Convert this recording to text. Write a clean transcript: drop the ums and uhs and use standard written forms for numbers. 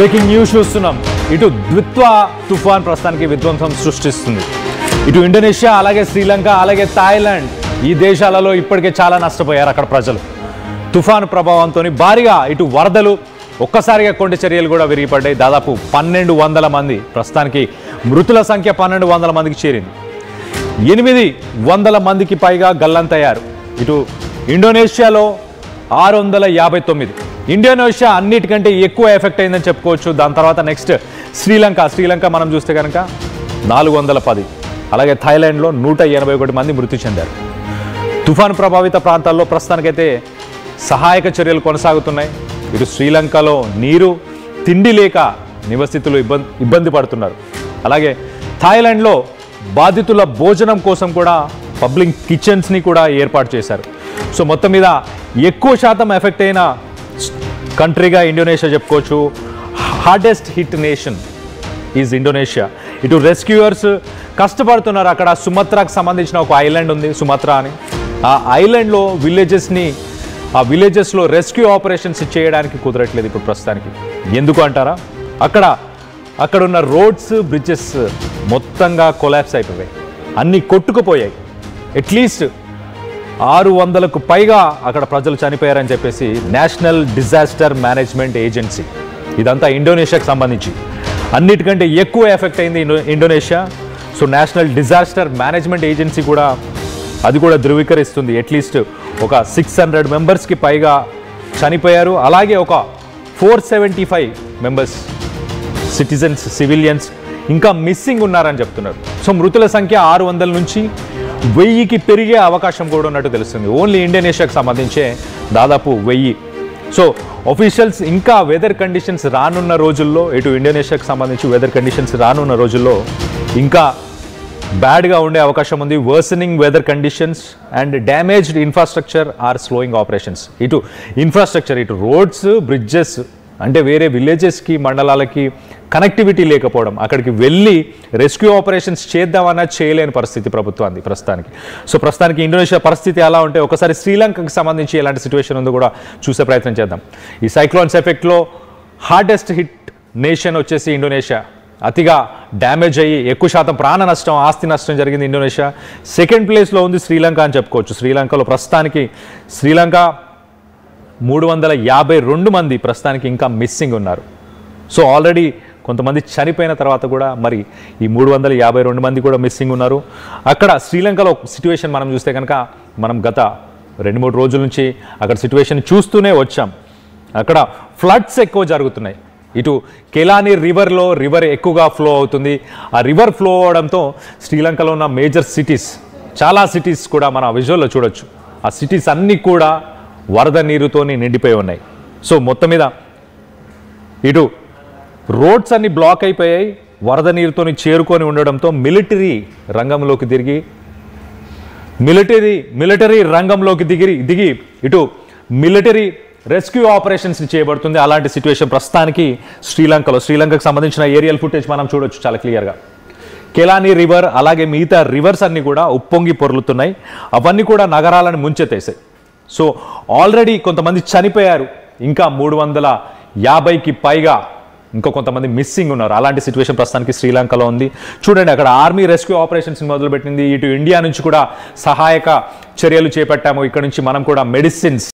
Breaking news చూస్తున్నాం. ఇటు ద్విత్వ తుఫాన్ ప్రస్తుతానికి విధ్వంసం సృష్టిస్తుంది. ఇటు ఇండోనేషియా, అలాగే శ్రీలంక, అలాగే థాయిలాండ్, ఈ దేశాలలో ఇప్పటికే చాలా నష్టపోయారు అక్కడ ప్రజలు. తుఫాను ప్రభావంతో భారీగా ఇటు వరదలు, ఒక్కసారిగా కొండ చర్యలు కూడా విరిగిపడ్డాయి. దాదాపు 1200 మంది, ప్రస్తుతానికి మృతుల సంఖ్య 1200 మందికి చేరింది. 800 మందికి పైగా గల్లంతయ్యారు. ఇటు ఇండోనేషియాలో 659. ఇండోనేషియా అన్నిటికంటే ఎక్కువ ఎఫెక్ట్ అయిందని చెప్పుకోవచ్చు. దాని తర్వాత నెక్స్ట్ శ్రీలంక మనం చూస్తే కనుక 410, అలాగే థాయిలాండ్లో 181 మంది మృతి చెందారు. తుఫాను ప్రభావిత ప్రాంతాల్లో ప్రస్తుతానికైతే సహాయక చర్యలు కొనసాగుతున్నాయి. ఇటు శ్రీలంకలో నీరు, తిండి లేక నివాసితులు ఇబ్బంది పడుతున్నారు. అలాగే థాయిలాండ్లో బాధితుల భోజనం కోసం కూడా పబ్లిక్ కిచెన్స్ని కూడా ఏర్పాటు చేశారు. సో మొత్తం మీద ఎక్కువ శాతం ఎఫెక్ట్ అయిన కంట్రీగా ఇండోనేషియా చెప్పుకోవచ్చు. Hardest hit nation is Indonesia. ఇటు రెస్క్యూయర్స్ కష్టపడుతున్నారు. అక్కడ సుమత్రాకు సంబంధించిన ఒక ఐలాండ్ ఉంది, సుమత్రా అని. ఆ ఐలాండ్లో విలేజెస్లో రెస్క్యూ ఆపరేషన్స్ చేయడానికి కుదరట్లేదు ఇప్పుడు ప్రస్తుతానికి. ఎందుకు అంటారా? అక్కడున్న రోడ్స్, బ్రిడ్జెస్ మొత్తంగా కొలాప్స్ అయిపోయాయి, అన్నీ కొట్టుకుపోయాయి. అట్లీస్ట్ 600కు పైగా అక్కడ ప్రజలు చనిపోయారని చెప్పేసి నేషనల్ డిజాస్టర్ మేనేజ్మెంట్ ఏజెన్సీ, ఇదంతా ఇండోనేషియాకి సంబంధించి. అన్నిటికంటే ఎక్కువ ఎఫెక్ట్ అయింది Indonesia. So national disaster management agency కూడా అది కూడా ధృవీకరిస్తుంది. అట్లీస్ట్ ఒక 600 మెంబర్స్కి పైగా చనిపోయారు. అలాగే ఒక 475 మెంబర్స్ సిటిజన్స్, సివిలియన్స్ ఇంకా మిస్సింగ్ ఉన్నారని చెప్తున్నారు. సో మృతుల సంఖ్య 600 నుంచి 1000కి పెరిగే అవకాశం కూడా ఉన్నట్టు తెలుస్తుంది. ఓన్లీ ఇండోనేషియాకి సంబంధించే దాదాపు 1000. సో ఆఫీషియల్స్ ఇంకా వెదర్ కండిషన్స్ రానున్న రోజుల్లో, ఇటు ఇండోనేషియాకి సంబంధించి వెదర్ కండిషన్స్ రానున్న రోజుల్లో ఇంకా బ్యాడ్గా ఉండే అవకాశం ఉంది. Worsening weather conditions and damaged infrastructure are slowing operations. ఇటు ఇన్ఫ్రాస్ట్రక్చర్, ఇటు రోడ్స్, బ్రిడ్జెస్, అంటే వేరే విలేజెస్కి, మండలాలకి కనెక్టివిటీ లేకపోవడం, అక్కడికి వెళ్ళి రెస్క్యూ ఆపరేషన్స్ చేద్దామన్నా చేయలేని పరిస్థితి ప్రభుత్వానికి ప్రస్తుతానికి. సో ప్రస్తుతానికి ఇండోనేషియా పరిస్థితి ఎలా ఉంటే ఒకసారి శ్రీలంకకి సంబంధించి ఎలాంటి సిచ్యువేషన్ ఉందో కూడా చూసే ప్రయత్నం చేద్దాం. ఈ సైక్లోన్స్ ఎఫెక్ట్లో హార్డెస్ట్ హిట్ నేషన్ వచ్చేసి ఇండోనేషియా. అతిగా డ్యామేజ్ అయ్యి ఎక్కువ శాతం ప్రాణ నష్టం, ఆస్తి నష్టం జరిగింది ఇండోనేషియా. సెకండ్ ప్లేస్లో ఉంది శ్రీలంక అని చెప్పుకోవచ్చు. శ్రీలంకలో ప్రస్తుతానికి 352 మంది ప్రస్తుతానికి ఇంకా మిస్సింగ్ ఉన్నారు. సో ఆల్రెడీ కొంతమంది చనిపోయిన తర్వాత కూడా మరి ఈ 352 మంది కూడా మిస్సింగ్ ఉన్నారు. అక్కడ శ్రీలంకలో సిచ్యువేషన్ మనం చూస్తే కనుక మనం గత 2-3 రోజుల నుంచి అక్కడ సిచ్యువేషన్ చూస్తూనే వచ్చాం. అక్కడ ఫ్లడ్స్ ఎక్కువ జరుగుతున్నాయి. ఇటు కెలాని రివర్ ఎక్కువగా ఫ్లో అవుతుంది. ఆ రివర్ ఫ్లో అవడంతో శ్రీలంకలో ఉన్న మేజర్ సిటీస్, చాలా సిటీస్ కూడా మన విజువల్లో చూడొచ్చు. ఆ సిటీస్ అన్నీ కూడా వరద నీరుతోని నిండిపోయి ఉన్నాయి. సో మొత్తం మీద ఇటు రోడ్స్ అన్ని బ్లాక్ అయిపోయాయి, వరద నీరుతోని చేరుకొని ఉండడంతో మిలిటరీ రంగంలోకి దిగి ఇటు మిలిటరీ రెస్క్యూ ఆపరేషన్స్ చేయబడుతుంది. అలాంటి సిచ్యువేషన్ ప్రస్తుతానికి శ్రీలంకకు సంబంధించిన ఏరియల్ ఫుటేజ్ మనం చూడొచ్చు చాలా క్లియర్గా. కెలాని రివర్, అలాగే మిగతా రివర్స్ అన్నీ కూడా ఉప్పొంగి పొర్లుతున్నాయి. అవన్నీ కూడా నగరాలను ముంచెత్తేసాయి. సో ఆల్రెడీ కొంతమంది చనిపోయారు, ఇంకా 350కి పైగా ఇంకా కొంతమంది మిస్సింగ్ ఉన్నారు. అలాంటి సిచ్యువేషన్ ప్రస్తుతానికి శ్రీలంకలో ఉంది. చూడండి, అక్కడ ఆర్మీ రెస్క్యూ ఆపరేషన్స్ మొదలుపెట్టింది. ఇటు ఇండియా నుంచి కూడా సహాయక చర్యలు చేపట్టాము. ఇక్కడ నుంచి మనం కూడా మెడిసిన్స్